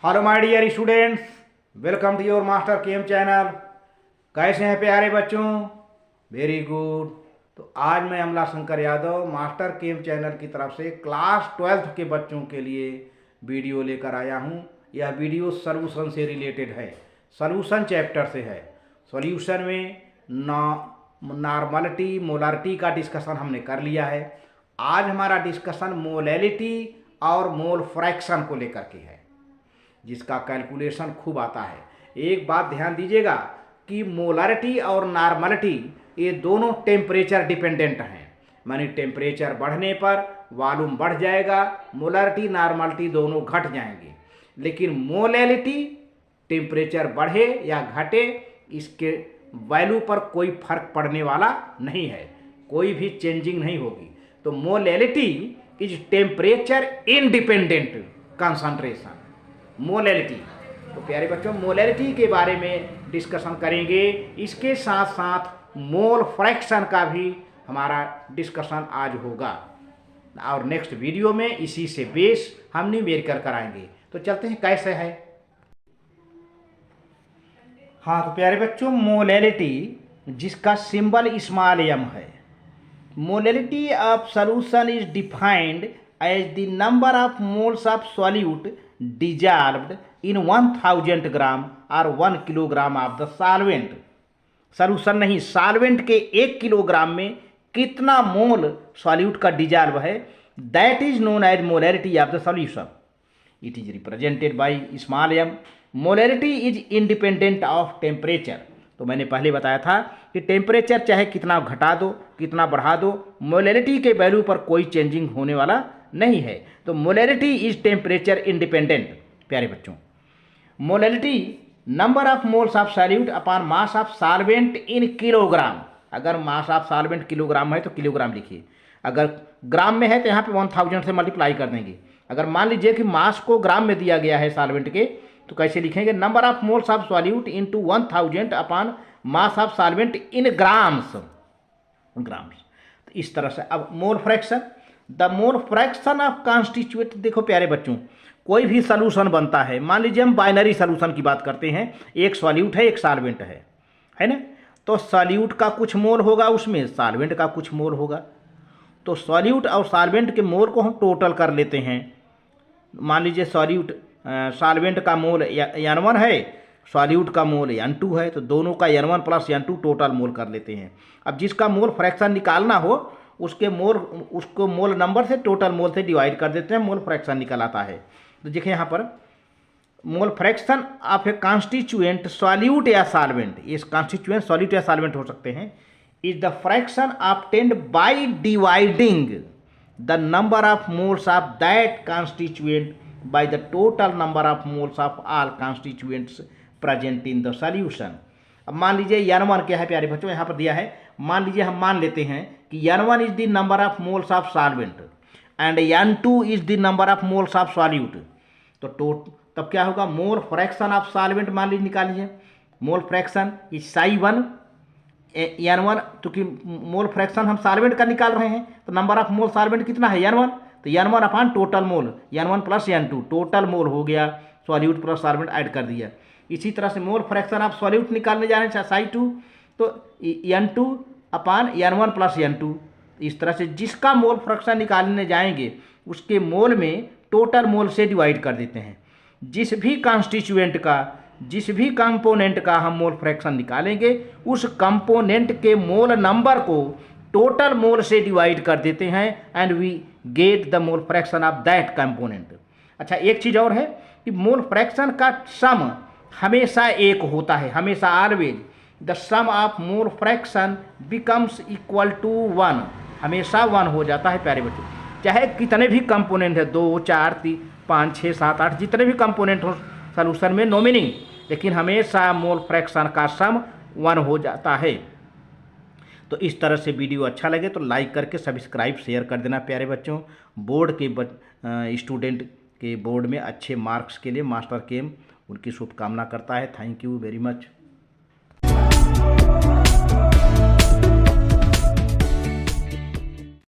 Hello my dear students, welcome to your Master Chem channel. कैसे हैं प्यारे बच्चों? Very good. तो आज मैं Amla Shankar Yadav Master Chem channel की तरफ से क्लास 12th के बच्चों के लिए वीडियो लेकर आया हूं। यह वीडियो सॉल्यूशन से रिलेटेड है, सॉल्यूशन चैप्टर से है। सॉल्यूशन में नॉर्मलिटी मोलारिटी का डिस्कशन हमने कर लिया है। आज हमारा डिस्कशन मोलैलिटी और मोल फ्रैक्शन को लेकर के है, जिसका कैलकुलेशन खूब आता है। एक बात ध्यान दीजिएगा कि मोलारिटी और नॉर्मलिटी ये दोनों टेम्परेचर डिपेंडेंट हैं, मानी टेम्परेचर बढ़ने पर वॉल्यूम बढ़ जाएगा, मोलारिटी नॉर्मलिटी दोनों घट जाएंगे। लेकिन मोलैलिटी टेम्परेचर बढ़े या घटे इसके वैल्यू पर कोई फर्क पड़ने वाला नहीं है, कोई भी चेंजिंग नहीं होगी। तो molality is temperature independent concentration, molality. तो प्यारे बच्चों, मोलैलिटी के बारे में डिस्कशन करेंगे। इसके साथ साथ मोल फ्रैक्शन का भी हमारा डिस्कशन आज होगा, और नेक्स्ट वीडियो में इसी से बेस हम न्यूमेरिकल कराएंगे। तो चलते हैं कैसे है। हाँ तो प्यारे बच्चों, मोलैलिटी जिसका सिंबल स्मॉल एम है, molality of solution is defined as the number of moles of solute dissolved in 1000 gram और 1 kilogram of the solvent. Solution नहीं, सॉल्वेंट के 1 किलोग्राम में कितना मोल सॉल्यूट का डिजॉल्व है, that is known as molarity of the solution. It is represented by small M. Molarity is independent of temperature. तो मैंने पहले बताया था कि टेम्परेचर चाहे कितना घटा दो कितना बढ़ा दो, मोलैरिटी के वैल्यू पर कोई चेंजिंग होने वाला नहीं है। तो मोलैरिटी इज टेम्परेचर इंडिपेंडेंट। प्यारे बच्चों, molality number of moles of solute upon mass of solvent in kilogram. अगर मास ऑफ सॉल्वेंट किलोग्राम है तो किलोग्राम लिखिए, अगर ग्राम में है तो यहाँ पे 1000 से मल्टीप्लाई कर देंगे। अगर मान लीजिए कि मास को ग्राम में दिया गया है सॉल्वेंट के, तो कैसे लिखेंगे? Number of moles of solute into 1000 upon mass of solvent in grams. तो इस तरह से। अब mole fraction, the mole fraction of constituent. देखो प्यारे बच्चों, कोई भी सॉल्यूशन बनता है, मान लीजिए हम बाइनरी सॉल्यूशन की बात करते हैं, एक सॉल्यूट है एक सॉल्वेंट है ना। तो सॉल्यूट का कुछ मोल होगा, उसमें सॉल्वेंट का कुछ मोल होगा। तो सॉल्यूट और सॉल्वेंट के मोल को हम टोटल कर लेते हैं। मान लीजिए सॉल्वेंट का मोल N1 है, सॉल्यूट का मोल N2 है, तो दोनों का N1 plus N2 total mole कर लेते हैं। अब जिसका मोल फ्रैक्शन निकालना हो उसको मोल नंबर से टोटल मोल से डिवाइड कर देते हैं, मोल फ्रैक्शन निकल आता है। तो देखिए यहाँ पर मोल fraction of A constituent solute या सॉल्वेंट, ये कॉन्स्टिट्यूएंट सॉल्यूट या सॉल्वेंट हो सकते हैं, is the fraction obtained by dividing the number of moles of that constituent by the total number of moles of all constituents present in the solution. अब मान लीजिए N1 क्या है प्यारे बच्चों, यहाँ पर दिया है। मान लीजिए हम मान लेते हैं कि N1 is the number of moles of solvent and N2 is the number of moles of solute. तो तब क्या होगा? मोल फ्रैक्शन ऑफ सॉल्वेंट मान लीजिए निकाल लीजिए, mole fraction is Psi1 N1, क्योंकि मोल फ्रैक्शन हम सॉल्वेंट का निकाल रहे हैं, तो नंबर ऑफ मोल सॉल्वेंट कितना है N1, तो N1 upon total mole, N1 plus N2 total mole हो गया, सॉल्यूट प्लस सॉल्वेंट ऐड कर दिया। इसी तरह से मोल फ्रैक्शन ऑफ सॉल्यूट निकालने जा रहे हैं Psi2, तो N2 upon N1 plus N2। इस तरह से जिसका मोल फ्रैक्शन निकालने जाएंगे उसके मोल में टोटल मोल से डिवाइड कर देते हैं। जिस भी कॉन्स्टिट्यूएंट का, जिस भी कंपोनेंट का हम मोल फ्रैक्शन निकालेंगे, उस कंपोनेंट के मोल नंबर को टोटल मोल से डिवाइड कर देते हैं and we get the mole fraction of that component. अच्छा, एक चीज़ और है कि मोल फ्रैक्शन का सम हमेशा एक होता है, हमेशा always the sum of mole fraction becomes equal to 1, हमेशा 1 हो जाता है प्यारे बच्चों। चाहे कितने भी कंपोनेंट है, 2 4 3 5 6 7 8 जितने भी कंपोनेंट हो सॉल्यूशन में, नो मीनिंग, लेकिन हमेशा मोल फ्रैक्शन का सम 1 हो जाता है। तो इस तरह से वीडियो अच्छा लगे तो लाइक करके सब्सक्राइब शेयर कर देना प्यारे बच्चों। बोर्ड के स्टूडेंट के बोर्ड में अच्छे मार्क्स के लिए मास्टर केम उनकी शुभकामना करता है। Thank you very much.